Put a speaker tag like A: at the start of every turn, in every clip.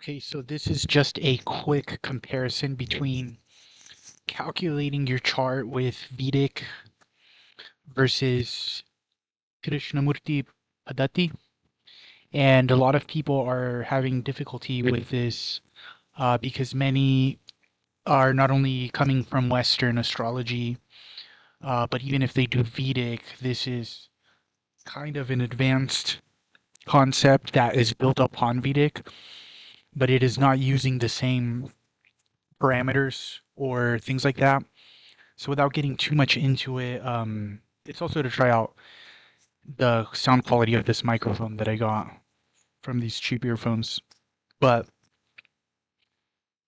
A: Okay, so this is just a quick comparison between calculating your chart with Vedic versus Krishnamurthi Padhathi. And a lot of people are having difficulty with this because many are not only coming from Western astrology, but even if they do Vedic, this is kind of an advanced concept that is built upon Vedic, but it is not using the same parameters or things like that. So without getting too much into it, it's also to try out the sound quality of this microphone that I got from these cheap earphones. But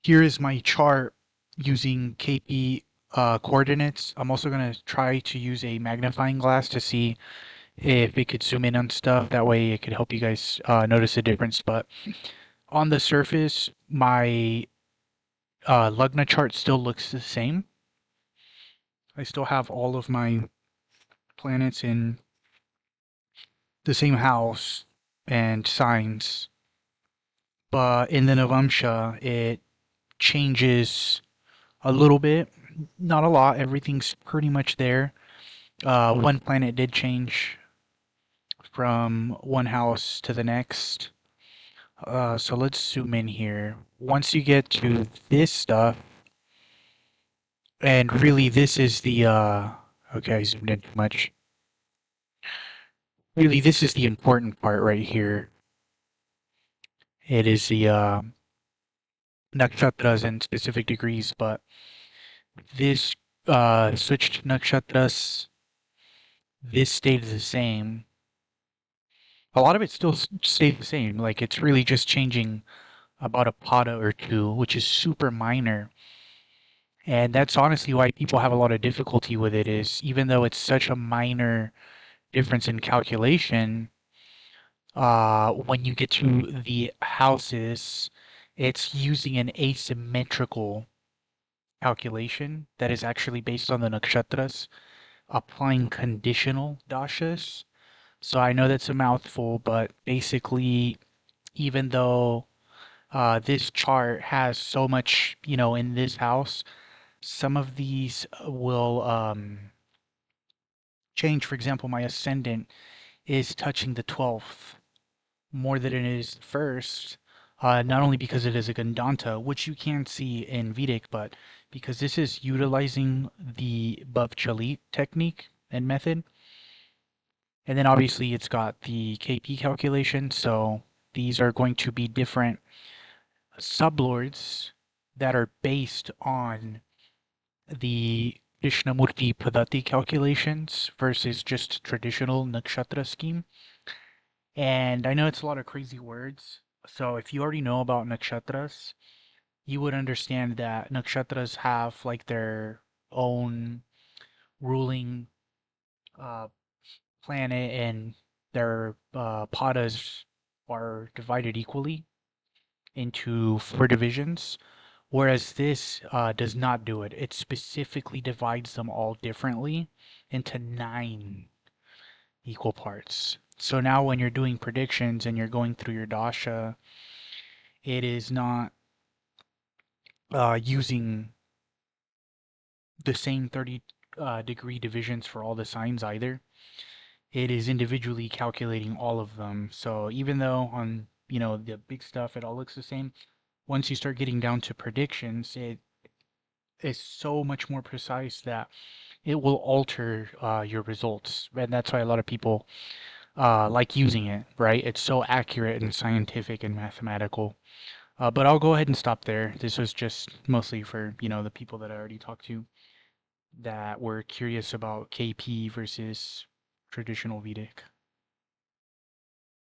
A: here is my chart using KP coordinates. I'm also going to try to use a magnifying glass to see if it could zoom in on stuff. That way it could help you guys notice the difference. But on the surface, my Lugna chart still looks the same. I still have all of my planets in the same house and signs, but in the Navamsha, it changes a little bit, not a lot. Everything's pretty much there. One planet did change from one house to the next. So let's zoom in here. Once you get to this stuff, and really this is the, okay, I zoomed in too much. Really, this is the important part right here. It is the nakshatras and specific degrees, but this switched nakshatras, this stayed the same. A lot of it still stayed the same. Like it's really just changing about a pada or two, which is super minor. And that's honestly why people have a lot of difficulty with it is even though it's such a minor difference in calculation, when you get to the houses, it's using an asymmetrical calculation that is actually based on the nakshatras, applying conditional dashas. So I know that's a mouthful, but basically, even though this chart has so much, in this house, some of these will change. For example, my ascendant is touching the 12th more than it is first, not only because it is a Gandanta, which you can see in Vedic, but because this is utilizing the Bhavchalit technique and method. And then obviously it's got the KP calculation, so these are going to be different sublords that are based on the Krishnamurthi Padhathi calculations versus just traditional nakshatra scheme. And I know it's a lot of crazy words, so if you already know about nakshatras, you would understand that nakshatras have like their own ruling uh, planet and their padas are divided equally into 4 divisions, whereas this does not do it. It specifically divides them all differently into 9 equal parts. So now when you're doing predictions and you're going through your dasha, it is not using the same 30 degree divisions for all the signs either. It is individually calculating all of them. So even though on, the big stuff, it all looks the same, once you start getting down to predictions, it is so much more precise that it will alter your results. And that's why a lot of people like using it, right? It's so accurate and scientific and mathematical. But I'll go ahead and stop there. This was just mostly for, the people that I already talked to that were curious about KP versus traditional Vedic.